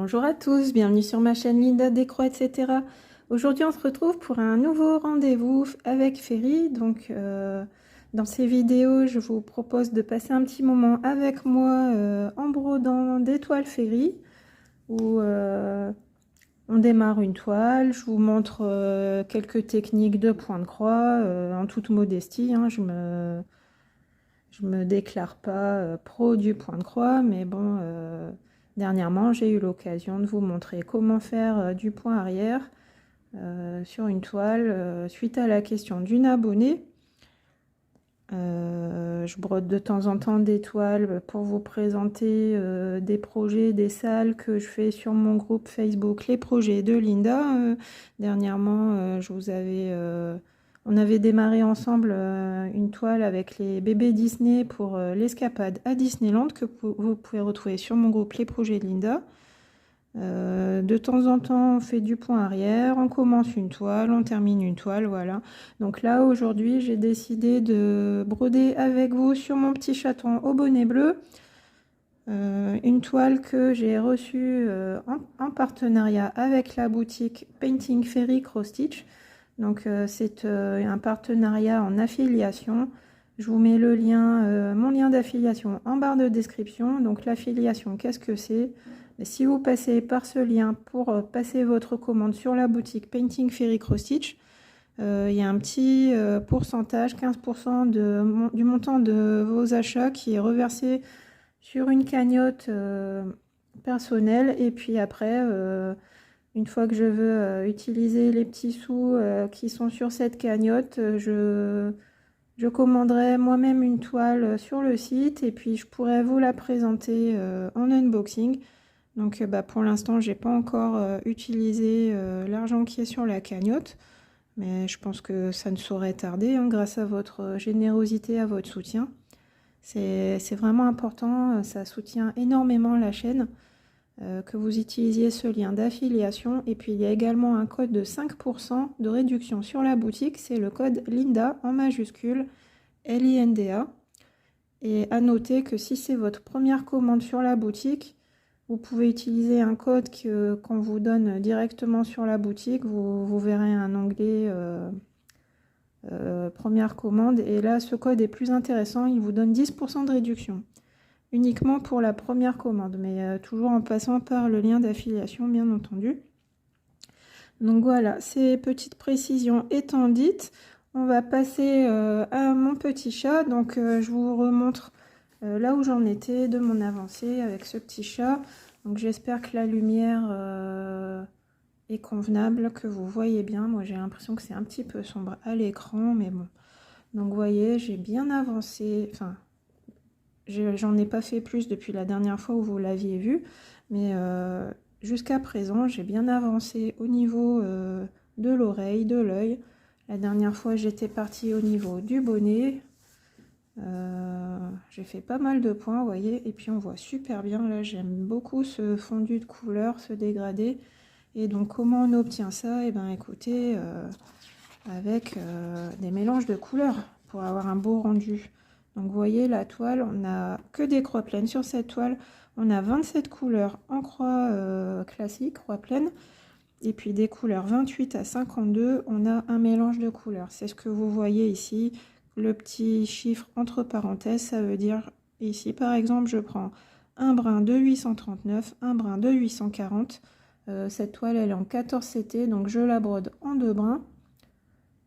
Bonjour à tous, bienvenue sur ma chaîne Linda Décro, etc. Aujourd'hui, on se retrouve pour un nouveau rendez-vous avec Ferry. Dans ces vidéos, je vous propose de passer un petit moment avec moi en brodant des toiles Ferry, où on démarre une toile. Je vous montre quelques techniques de point de croix, en toute modestie. Hein, je me déclare pas pro du point de croix, mais bon, dernièrement j'ai eu l'occasion de vous montrer comment faire du point arrière sur une toile suite à la question d'une abonnée. Je brode de temps en temps des toiles pour vous présenter des projets, des salles que je fais sur mon groupe Facebook, les projets de Linda. Dernièrement, on avait démarré ensemble une toile avec les bébés Disney pour l'escapade à Disneyland que vous pouvez retrouver sur mon groupe Les Projets de Linda. De temps en temps, on fait du point arrière, on commence une toile, on termine une toile, voilà. Donc là, aujourd'hui, j'ai décidé de broder avec vous sur mon petit chaton au bonnet bleu. Une toile que j'ai reçue en partenariat avec la boutique Painting Ferry Cross Stitch. Donc c'est un partenariat en affiliation. Je vous mets le lien, mon lien d'affiliation en barre de description. Donc l'affiliation, qu'est-ce que c'est? Si vous passez par ce lien pour passer votre commande sur la boutique Painting Ferry Cross Stitch, il y a un petit pourcentage, 15% du montant de vos achats qui est reversé sur une cagnotte personnelle. Et puis après, une fois que je veux utiliser les petits sous qui sont sur cette cagnotte, je commanderai moi-même une toile sur le site et puis je pourrais vous la présenter en unboxing. Donc pour l'instant, j'ai pas encore utilisé l'argent qui est sur la cagnotte, mais je pense que ça ne saurait tarder hein, grâce à votre générosité, à votre soutien. C'est vraiment important, ça soutient énormément la chaîne, que vous utilisiez ce lien d'affiliation. Et puis il y a également un code de 5% de réduction sur la boutique, c'est le code LINDA en majuscule, LINDA. Et à noter que si c'est votre première commande sur la boutique, vous pouvez utiliser un code qu'on vous donne directement sur la boutique. Vous verrez un onglet première commande. Et là, ce code est plus intéressant. Il vous donne 10% de réduction. Uniquement pour la première commande. Mais toujours en passant par le lien d'affiliation, bien entendu. Donc voilà, ces petites précisions étant dites, on va passer à mon petit chat. Donc je vous remontre là où j'en étais de mon avancée avec ce petit chat. Donc j'espère que la lumière est convenable, que vous voyez bien. Moi j'ai l'impression que c'est un petit peu sombre à l'écran, mais bon. Donc vous voyez, j'ai bien avancé. Enfin, j'en ai pas fait plus depuis la dernière fois où vous l'aviez vu, mais jusqu'à présent j'ai bien avancé au niveau de l'oreille, de l'œil. La dernière fois j'étais partie au niveau du bonnet. J'ai fait pas mal de points, vous voyez, et puis on voit super bien. Là j'aime beaucoup ce fondu de couleur, ce dégradé. Et donc comment on obtient ça? Et ben écoutez, avec des mélanges de couleurs pour avoir un beau rendu. Donc vous voyez la toile, on n'a que des croix pleines sur cette toile. On a 27 couleurs en croix classique, croix pleine. Et puis des couleurs 28 à 52, on a un mélange de couleurs. C'est ce que vous voyez ici. Le petit chiffre entre parenthèses, ça veut dire ici par exemple je prends un brin de 839, un brin de 840. Cette toile elle est en 14 CT, donc je la brode en deux brins.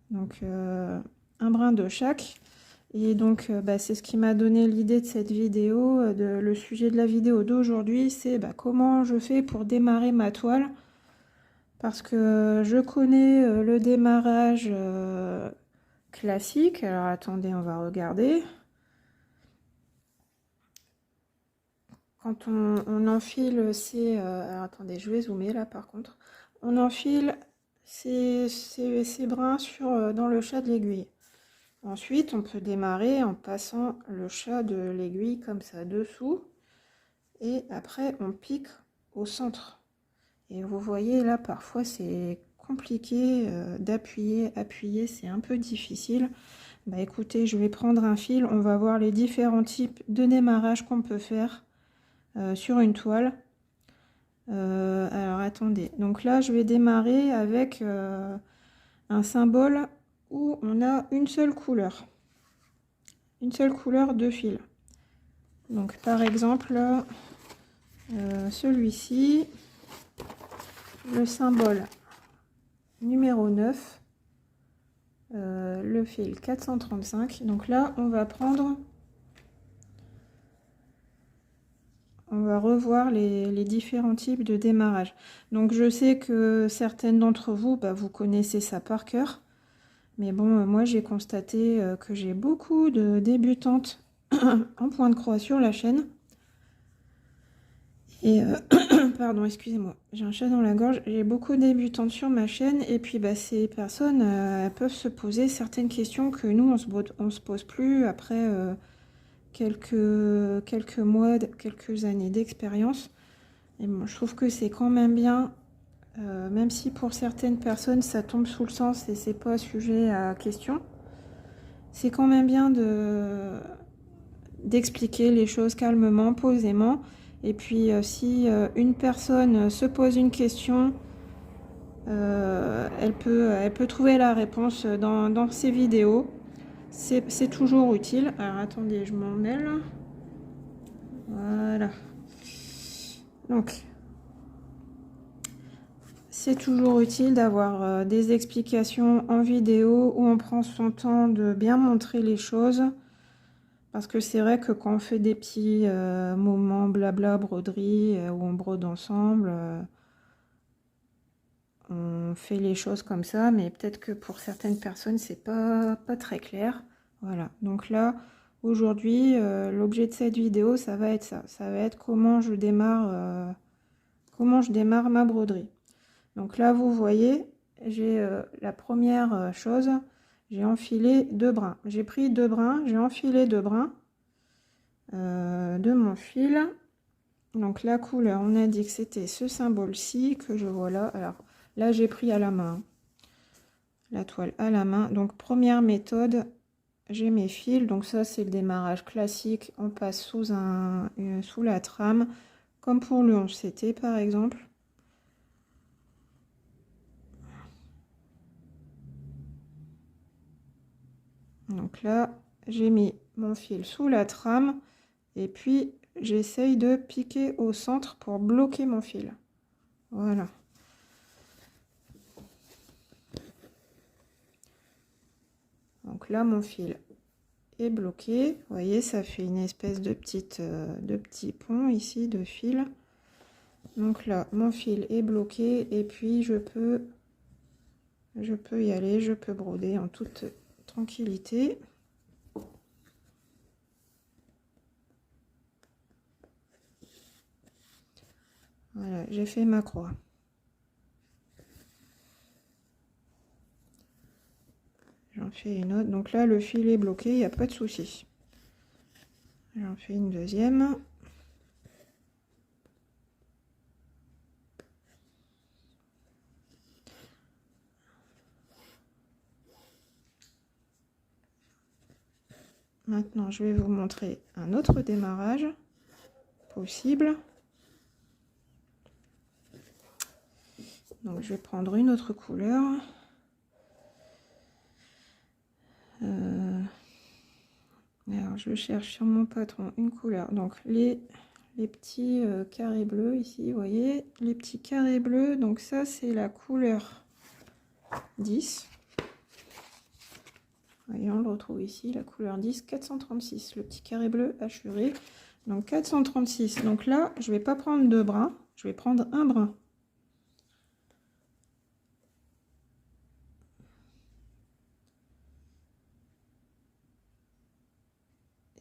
Donc un brin de chaque. Et donc c'est ce qui m'a donné l'idée de cette vidéo. Le sujet de la vidéo d'aujourd'hui, c'est comment je fais pour démarrer ma toile. Parce que je connais le démarrage classique. Alors attendez, on va regarder. Quand on enfile ces... alors attendez, je vais zoomer là par contre. On enfile ces brins dans le chat de l'aiguille. Ensuite, on peut démarrer en passant le chat de l'aiguille comme ça dessous. Et après, on pique au centre. Et vous voyez là, parfois c'est compliqué d'appuyer. Appuyer, c'est un peu difficile. Écoutez, je vais prendre un fil. On va voir les différents types de démarrage qu'on peut faire sur une toile. attendez. Donc là, je vais démarrer avec un symbole où on a une seule couleur de fil. Donc par exemple, celui-ci, le symbole numéro 9, le fil 435. Donc là, on va revoir les différents types de démarrage. Donc je sais que certaines d'entre vous, vous connaissez ça par cœur. Mais bon, moi j'ai constaté que j'ai beaucoup de débutantes en point de croix sur la chaîne. Et pardon, excusez-moi, j'ai un chat dans la gorge. J'ai beaucoup de débutantes sur ma chaîne. Et puis ces personnes elles peuvent se poser certaines questions que nous, on se pose plus après quelques mois, quelques années d'expérience. Et bon, je trouve que c'est quand même bien, même si pour certaines personnes ça tombe sous le sens et c'est pas sujet à question. C'est quand même bien d'expliquer les choses calmement, posément. Et puis si une personne se pose une question, elle peut trouver la réponse dans ces vidéos. C'est toujours utile. Alors attendez, je m'en mêle. Voilà. Donc, c'est toujours utile d'avoir des explications en vidéo où on prend son temps de bien montrer les choses. Parce que c'est vrai que quand on fait des petits moments blabla broderie où on brode ensemble, on fait les choses comme ça, mais peut-être que pour certaines personnes c'est pas très clair. Voilà, donc là aujourd'hui l'objet de cette vidéo ça va être ça va être comment je démarre ma broderie. Donc là vous voyez, j'ai la première chose, j'ai enfilé 2 brins. J'ai pris 2 brins, j'ai enfilé 2 brins de mon fil. Donc la couleur, on a dit que c'était ce symbole-ci que je vois là. Alors là, j'ai pris à la main, la toile à la main. Donc première méthode, j'ai mes fils. Donc ça, c'est le démarrage classique. On passe sous la trame, comme pour le 11CT par exemple. Donc là, j'ai mis mon fil sous la trame et puis j'essaye de piquer au centre pour bloquer mon fil. Voilà. Donc là, mon fil est bloqué. Vous voyez, ça fait une espèce de petit pont ici de fil. Donc là, mon fil est bloqué et puis je peux y aller, je peux broder en toute tranquillité. Voilà, j'ai fait ma croix. J'en fais une autre. Donc là, le fil est bloqué, il n'y a pas de souci. J'en fais une deuxième. Maintenant, je vais vous montrer un autre démarrage possible. Donc, je vais prendre une autre couleur. Alors, je cherche sur mon patron une couleur. Donc, les petits carrés bleus ici, vous voyez, les petits carrés bleus. Donc, ça, c'est la couleur 10. Voyez, on le retrouve ici, la couleur 10, 436. Le petit carré bleu hachuré. Donc, 436. Donc là, je ne vais pas prendre 2 brins, je vais prendre un brin.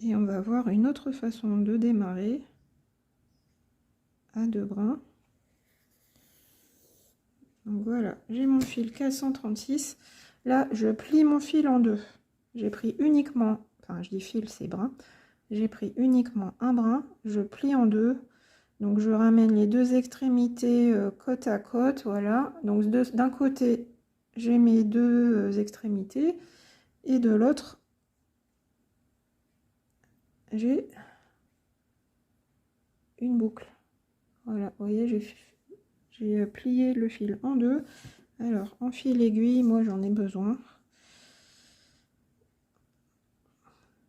Et on va voir une autre façon de démarrer à 2 brins. Donc voilà, j'ai mon fil 436. Là, je plie mon fil en deux. J'ai pris uniquement, enfin je dis fil, c'est brin. J'ai pris uniquement un brin, je plie en deux. Donc je ramène les deux extrémités côte à côte, voilà. Donc d'un côté, j'ai mes deux extrémités et de l'autre, j'ai une boucle. Voilà, vous voyez, j'ai plié le fil en deux. Alors, en fil aiguille, moi j'en ai besoin.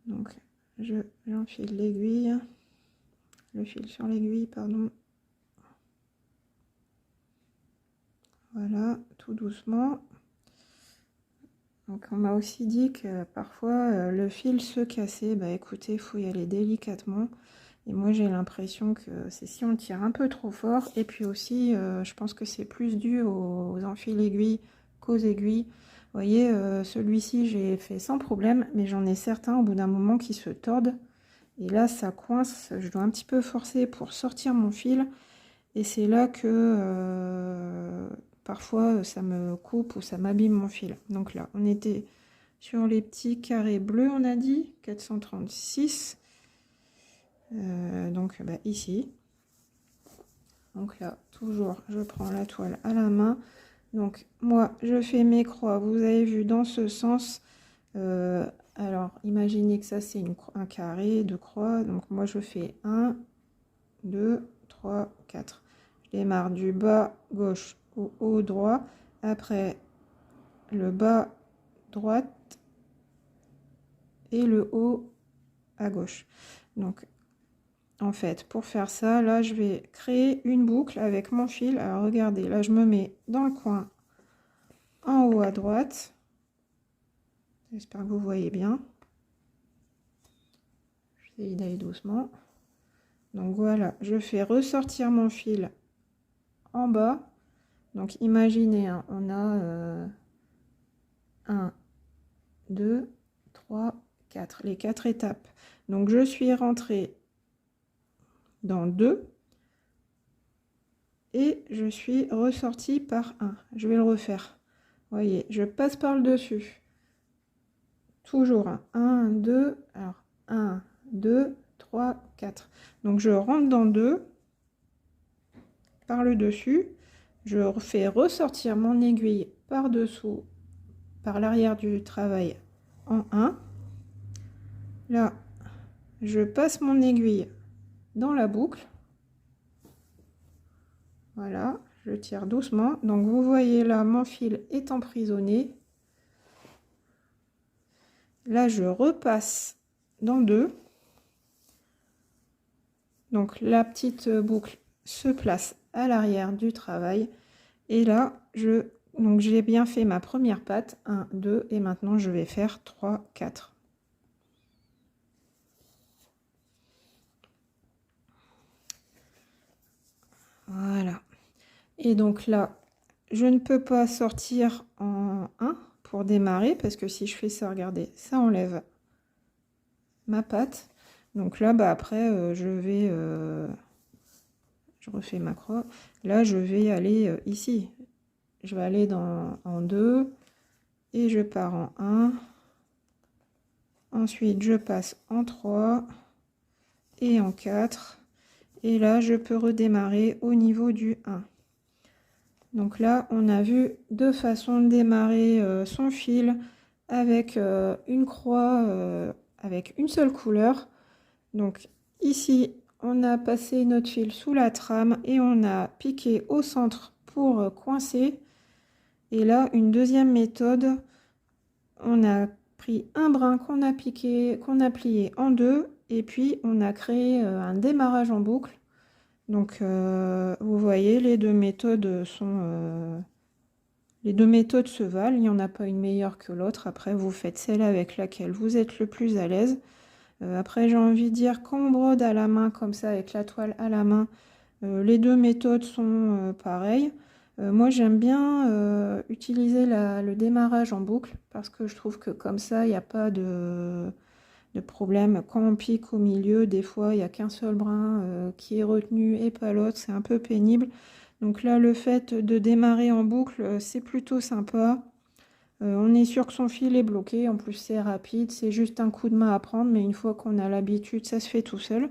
Donc, j'enfile l'aiguille, le fil sur l'aiguille, pardon. Voilà, tout doucement. Donc, on m'a aussi dit que parfois le fil se cassait. Bah écoutez, il faut y aller délicatement. Et moi, j'ai l'impression que c'est si on tire un peu trop fort. Et puis aussi, je pense que c'est plus dû aux enfiles aiguilles qu'aux aiguilles. Vous voyez, celui-ci, j'ai fait sans problème, mais j'en ai certains au bout d'un moment qui se tordent. Et là, ça coince. Je dois un petit peu forcer pour sortir mon fil. Et c'est là que parfois, ça me coupe ou ça m'abîme mon fil. Donc là, on était sur les petits carrés bleus, on a dit, 436. Donc bah, ici. Donc là, toujours, je prends la toile à la main. Donc moi, je fais mes croix, vous avez vu, dans ce sens. Alors, imaginez que ça, c'est un carré de croix. Donc moi, je fais 1, 2, 3, 4. Je démarre du bas gauche au haut droit. Après, le bas droite et le haut à gauche. Donc, en fait, pour faire ça, là, je vais créer une boucle avec mon fil. Alors, regardez, là, je me mets dans le coin en haut à droite. J'espère que vous voyez bien. J'essaye d'aller doucement. Donc, voilà, je fais ressortir mon fil en bas. Donc, imaginez, hein, on a 1, 2, 3, 4. Les 4 étapes. Donc, je suis rentrée dans 2. Et je suis ressortie par 1. Je vais le refaire. Vous voyez, je passe par le dessus. Toujours un 1, 2, alors 1, 2, 3, 4. Donc je rentre dans 2 par le dessus. Je fais ressortir mon aiguille par dessous, par l'arrière du travail en 1. Là, je passe mon aiguille dans la boucle. Voilà, je tire doucement. Donc vous voyez là, mon fil est emprisonné. Là, je repasse dans 2. Donc la petite boucle se place à l'arrière du travail. Et là, donc j'ai bien fait ma première patte. 1, 2, et maintenant je vais faire 3, 4. Voilà. Et donc là, je ne peux pas sortir en 1 pour démarrer, parce que si je fais ça, regardez, ça enlève ma patte. Donc là, bah après, je refais ma croix. Là, je vais aller ici. Je vais aller en 2 et je pars en 1. Ensuite, je passe en 3 et en 4. Et là, je peux redémarrer au niveau du 1. Donc là, on a vu deux façons de démarrer son fil avec une croix avec une seule couleur. Donc ici, on a passé notre fil sous la trame et on a piqué au centre pour coincer. Et là, une deuxième méthode, on a pris un brin qu'on a piqué, qu'on a plié en 2 et puis on a créé un démarrage en boucle. Donc vous voyez, les deux méthodes se valent, il n'y en a pas une meilleure que l'autre. Après, vous faites celle avec laquelle vous êtes le plus à l'aise. Après, j'ai envie de dire, quand on brode à la main comme ça, avec la toile à la main, les deux méthodes sont pareilles. Moi, j'aime bien utiliser le démarrage en boucle parce que je trouve que comme ça, il n'y a pas de problème. Quand on pique au milieu, des fois, il n'y a qu'un seul brin qui est retenu et pas l'autre. C'est un peu pénible. Donc là, le fait de démarrer en boucle, c'est plutôt sympa. On est sûr que son fil est bloqué. En plus, c'est rapide. C'est juste un coup de main à prendre. Mais une fois qu'on a l'habitude, ça se fait tout seul.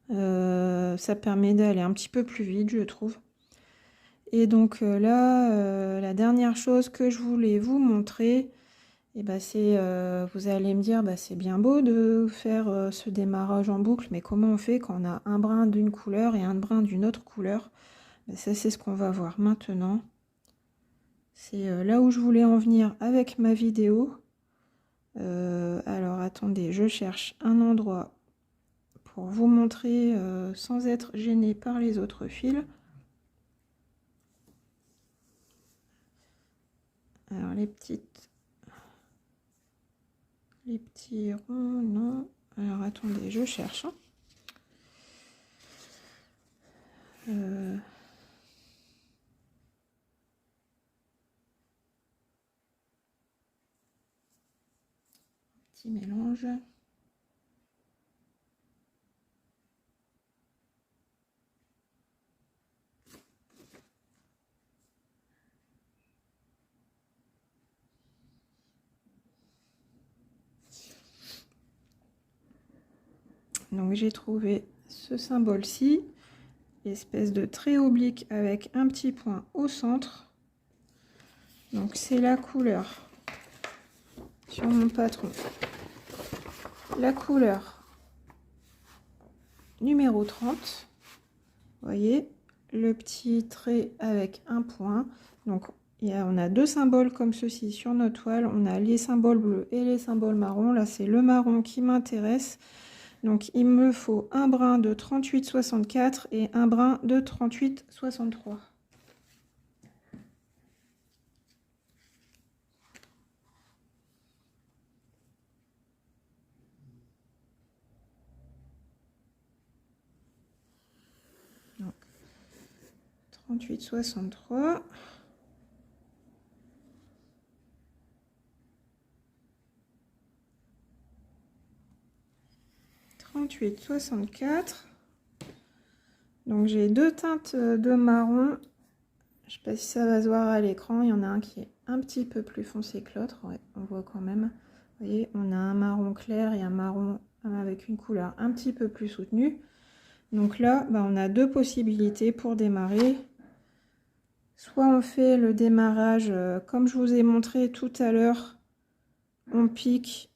Ça permet d'aller un petit peu plus vite, je trouve. Et donc là, la dernière chose que je voulais vous montrer, et bah c'est, vous allez me dire, bah c'est bien beau de faire ce démarrage en boucle, mais comment on fait quand on a un brin d'une couleur et un brin d'une autre couleur? Ça, c'est ce qu'on va voir maintenant. C'est là où je voulais en venir avec ma vidéo. Alors, attendez, je cherche un endroit pour vous montrer sans être gêné par les autres fils. Alors, les petits ronds, non. Alors, attendez, je cherche. Petit mélange. Donc j'ai trouvé ce symbole-ci, espèce de trait oblique avec un petit point au centre. Donc c'est la couleur sur mon patron. La couleur numéro 30. Vous voyez, le petit trait avec un point. Donc on a deux symboles comme ceci sur notre toile. On a les symboles bleus et les symboles marrons. Là, c'est le marron qui m'intéresse. Donc, il me faut un brin de 38,64 et un brin de 38,63. Donc, 38,63. Donc j'ai deux teintes de marron. Je ne sais pas si ça va se voir à l'écran. Il y en a un qui est un petit peu plus foncé que l'autre. Ouais, on voit quand même. Vous voyez, on a un marron clair et un marron avec une couleur un petit peu plus soutenue. Donc là, on a deux possibilités pour démarrer. Soit on fait le démarrage comme je vous ai montré tout à l'heure. On pique.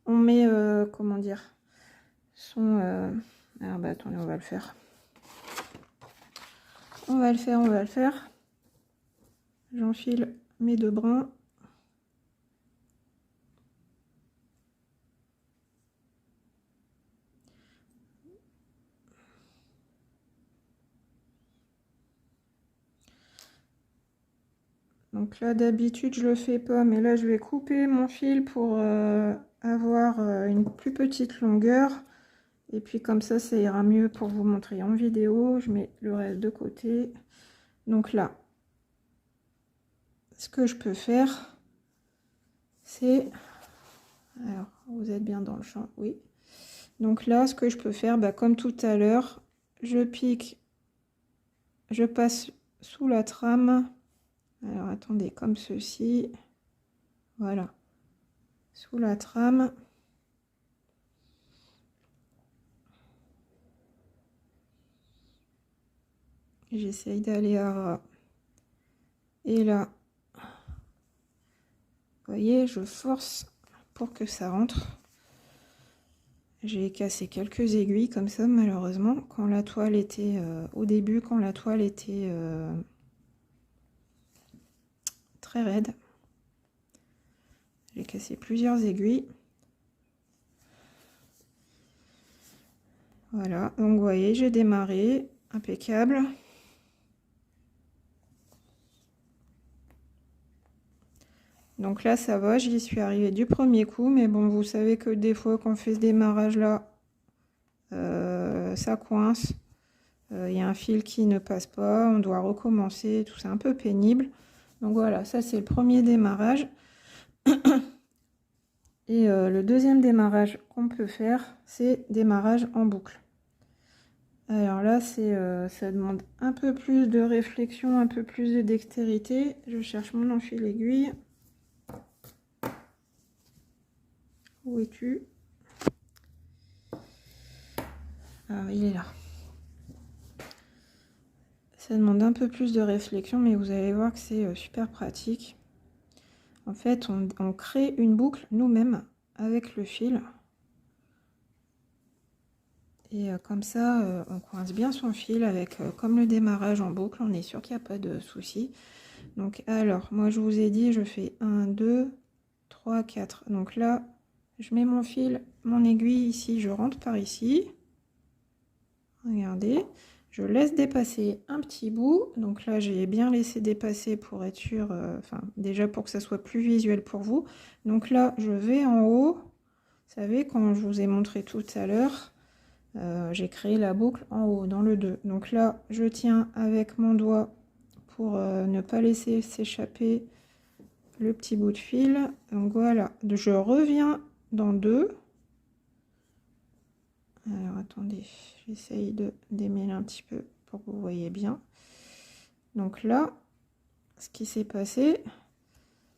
On met, comment dire, alors attendez, on va le faire. On va le faire. J'enfile mes deux brins. Donc là, d'habitude, je le fais pas, mais là, je vais couper mon fil pour avoir une plus petite longueur. Et puis comme ça ira mieux pour vous montrer en vidéo. Je mets le reste de côté. Donc là, ce que je peux faire, c'est... Alors, vous êtes bien dans le champ, oui. Donc là, ce que je peux faire, comme tout à l'heure, je pique, je passe sous la trame. Alors, attendez, comme ceci. Voilà. Sous la trame. J'essaye d'aller à ras. Et là, vous voyez, je force pour que ça rentre. J'ai cassé quelques aiguilles comme ça, malheureusement, quand la toile était au début, quand la toile était très raide. J'ai cassé plusieurs aiguilles. Voilà, donc vous voyez, j'ai démarré, impeccable. Donc là, ça va, j'y suis arrivée du premier coup, mais bon, vous savez que des fois, quand on fait ce démarrage-là, ça coince. Il y a un fil qui ne passe pas, on doit recommencer, tout c'est un peu pénible. Donc voilà, ça c'est le premier démarrage. Et le deuxième démarrage qu'on peut faire, c'est démarrage en boucle. Alors là, ça demande un peu plus de réflexion, un peu plus de dextérité. Je cherche mon enfil aiguille. Où es-tu? Ah, il est là. Ça demande un peu plus de réflexion, mais vous allez voir que c'est super pratique. En fait, on crée une boucle nous-mêmes avec le fil. Et comme ça, on coince bien son fil avec, comme le démarrage en boucle, on est sûr qu'il n'y a pas de souci. Donc alors, moi je vous ai dit, je fais 1, 2, 3, 4. Donc là, je mets mon fil, mon aiguille ici, je rentre par ici. Regardez, je laisse dépasser un petit bout. Donc là, j'ai bien laissé dépasser pour être sûr, enfin déjà pour que ça soit plus visuel pour vous. Donc là, je vais en haut. Vous savez, quand je vous ai montré tout à l'heure, j'ai créé la boucle en haut, dans le 2. Donc là, je tiens avec mon doigt pour ne pas laisser s'échapper le petit bout de fil. Donc voilà, je reviens dans 2. Alors attendez, j'essaye de démêler un petit peu pour que vous voyez bien. Donc là, ce qui s'est passé,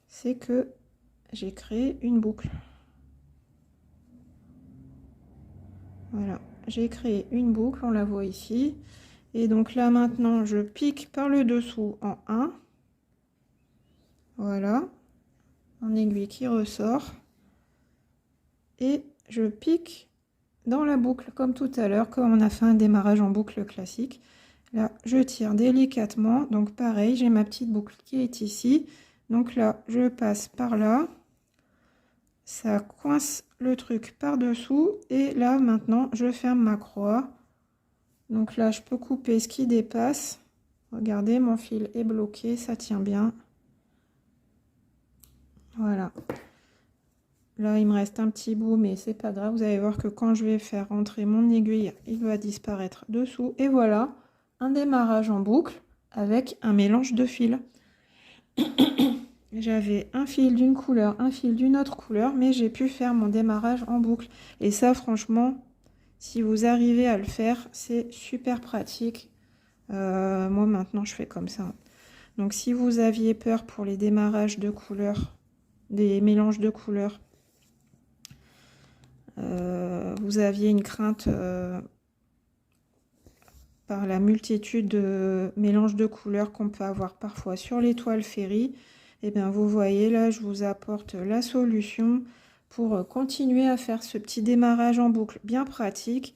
c'est que j'ai créé une boucle. Voilà, j'ai créé une boucle, on la voit ici. Et donc là maintenant, je pique par le dessous en 1. Voilà, mon aiguille qui ressort. Et je pique dans la boucle comme tout à l'heure, comme on a fait un démarrage en boucle classique. Là, je tire délicatement. Donc pareil, j'ai ma petite boucle qui est ici. Donc là, je passe par là. Ça coince le truc par-dessous. Et là, maintenant, je ferme ma croix. Donc là, je peux couper ce qui dépasse. Regardez, mon fil est bloqué, ça tient bien. Voilà. Là, il me reste un petit bout, mais c'est pas grave. Vous allez voir que quand je vais faire rentrer mon aiguille, il va disparaître dessous. Et voilà, un démarrage en boucle avec un mélange de fils. J'avais un fil d'une couleur, un fil d'une autre couleur, mais j'ai pu faire mon démarrage en boucle. Et ça, franchement, si vous arrivez à le faire, c'est super pratique. Moi, maintenant, je fais comme ça. Donc, si vous aviez peur pour les démarrages de couleurs, des mélanges de couleurs, vous aviez une crainte par la multitude de mélanges de couleurs qu'on peut avoir parfois sur les toiles Ferry, et bien vous voyez là, je vous apporte la solution pour continuer à faire ce petit démarrage en boucle bien pratique,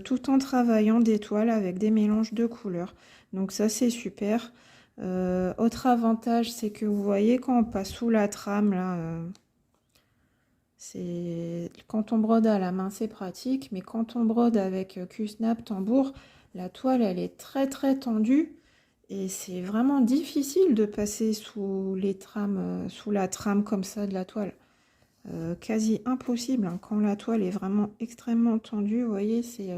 tout en travaillant des toiles avec des mélanges de couleurs. Donc ça c'est super. Autre avantage, c'est que vous voyez quand on passe sous la trame là, c'est quand on brode à la main c'est pratique, mais quand on brode avec Q-Snap tambour, la toile elle est très très tendue et c'est vraiment difficile de passer sous les trames, sous la trame comme ça de la toile. Quasi impossible, hein. Quand la toile est vraiment extrêmement tendue, vous voyez, c'est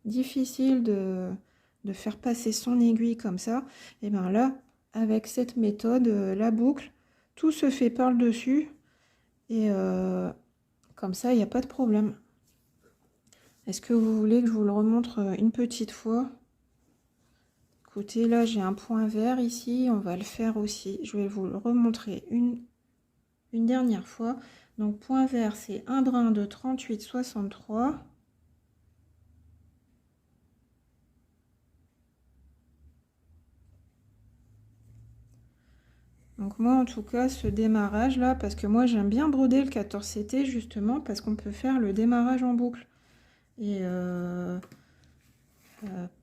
difficile de faire passer son aiguille comme ça. Et bien là, avec cette méthode, la boucle, tout se fait par le dessus. Et comme ça, il n'y a pas de problème. Est-ce que vous voulez que je vous le remontre une petite fois? Écoutez, là, j'ai un point vert ici. On va le faire aussi. Je vais vous le remontrer une dernière fois. Donc, point vert, c'est un brin de 38,63. Donc moi, en tout cas, ce démarrage-là, parce que moi, j'aime bien broder le 14CT, justement, parce qu'on peut faire le démarrage en boucle. Et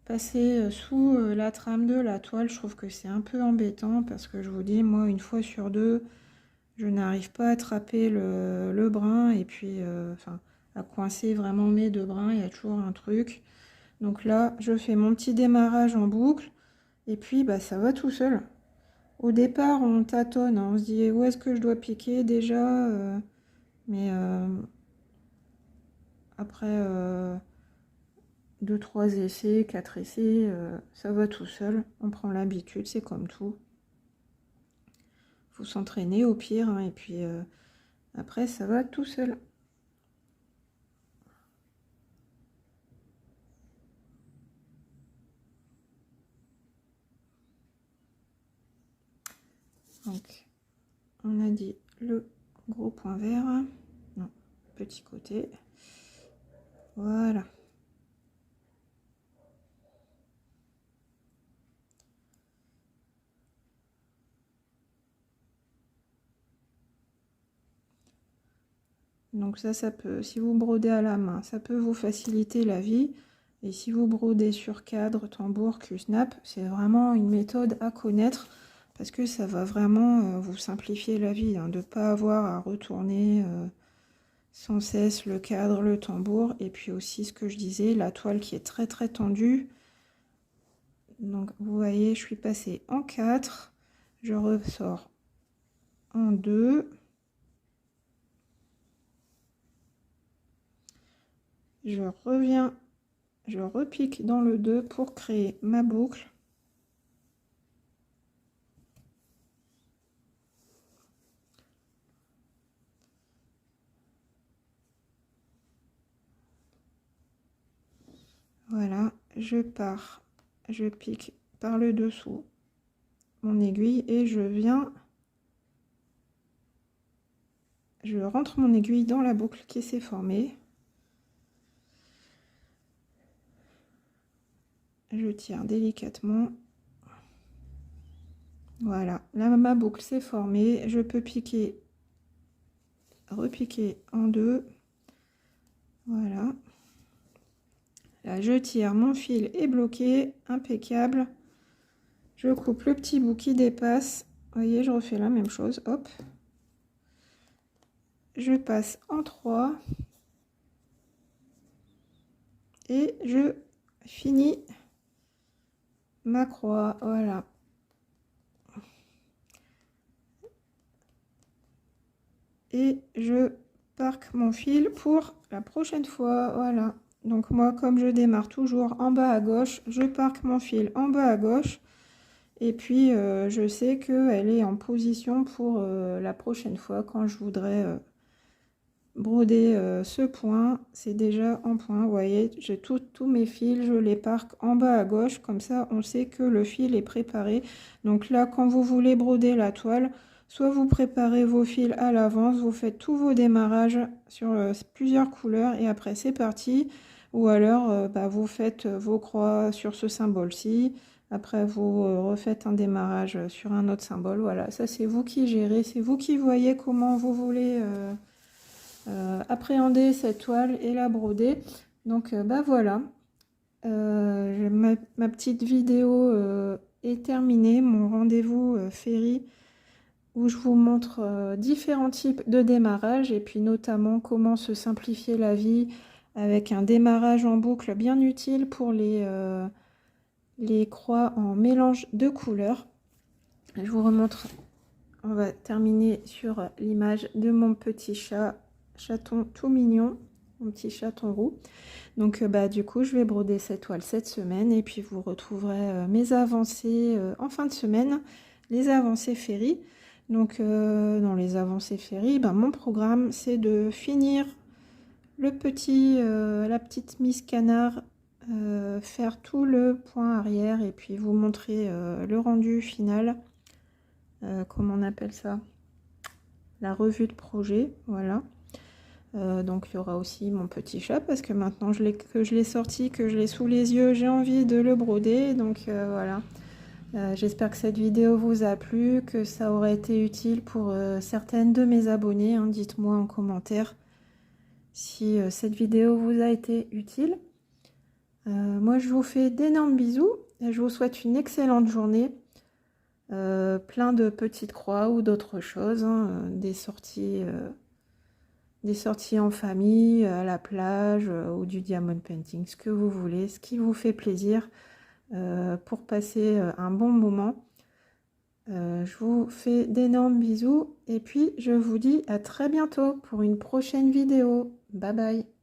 passer sous la trame de la toile, je trouve que c'est un peu embêtant, parce que je vous dis, moi, une fois sur deux, je n'arrive pas à attraper le brin, et puis, enfin, à coincer vraiment mes deux brins, il y a toujours un truc. Donc là, je fais mon petit démarrage en boucle, et puis, bah, ça va tout seul. Au départ, on tâtonne, hein, on se dit où est-ce que je dois piquer déjà, mais après 2-3 essais, 4 essais, ça va tout seul. On prend l'habitude, c'est comme tout. Faut s'entraîner au pire, hein, et puis après, ça va tout seul. Donc, on a dit le gros point vert, non, petit côté, voilà. Donc ça peut, si vous brodez à la main, ça peut vous faciliter la vie. Et si vous brodez sur cadre, tambour, cul-snap, c'est vraiment une méthode à connaître parce que ça va vraiment vous simplifier la vie, hein, de ne pas avoir à retourner sans cesse le cadre, le tambour. Et puis aussi ce que je disais, la toile qui est très très tendue. Donc vous voyez, je suis passée en 4, je ressors en 2. Je reviens, je repique dans le 2 pour créer ma boucle. Voilà, je pars, je pique par le dessous mon aiguille et je rentre mon aiguille dans la boucle qui s'est formée. Je tire délicatement. Voilà, là ma boucle s'est formée. Je peux piquer, repiquer en 2. Voilà. Là, je tire, mon fil est bloqué, impeccable. Je coupe le petit bout qui dépasse. Vous voyez, je refais la même chose. Hop. Je passe en 3. Et je finis ma croix. Voilà. Et je parque mon fil pour la prochaine fois. Voilà. Donc moi, comme je démarre toujours en bas à gauche, je parque mon fil en bas à gauche. Et puis, je sais qu'elle est en position pour la prochaine fois quand je voudrais broder ce point. C'est déjà en point. Vous voyez, j'ai tous mes fils, je les parque en bas à gauche. Comme ça, on sait que le fil est préparé. Donc là, quand vous voulez broder la toile, soit vous préparez vos fils à l'avance, vous faites tous vos démarrages sur plusieurs couleurs et après c'est parti. Ou alors vous faites vos croix sur ce symbole-ci. Après vous refaites un démarrage sur un autre symbole. Voilà, ça c'est vous qui gérez, c'est vous qui voyez comment vous voulez appréhender cette toile et la broder. Donc voilà, ma petite vidéo est terminée, mon rendez-vous Ferry, où je vous montre différents types de démarrage et puis notamment comment se simplifier la vie avec un démarrage en boucle bien utile pour les croix en mélange de couleurs. Je vous remontre, on va terminer sur l'image de mon petit chaton tout mignon, mon petit chaton roux. Donc du coup je vais broder cette toile cette semaine et puis vous retrouverez mes avancées en fin de semaine, les avancées Ferry. Donc dans les avancées Ferry, mon programme c'est de finir le petit, la petite Miss Canard, faire tout le point arrière et puis vous montrer le rendu final, comment on appelle ça, la revue de projet. Voilà. Donc il y aura aussi mon petit chat parce que maintenant que je l'ai sorti, que je l'ai sous les yeux, j'ai envie de le broder. Donc voilà. J'espère que cette vidéo vous a plu, que ça aurait été utile pour certaines de mes abonnées, hein. Dites-moi en commentaire si cette vidéo vous a été utile. Moi je vous fais d'énormes bisous et je vous souhaite une excellente journée. Plein de petites croix ou d'autres choses, hein, des sorties en famille, à la plage ou du diamond painting, ce que vous voulez, ce qui vous fait plaisir pour passer un bon moment. Je vous fais d'énormes bisous et puis je vous dis à très bientôt pour une prochaine vidéo. Bye bye.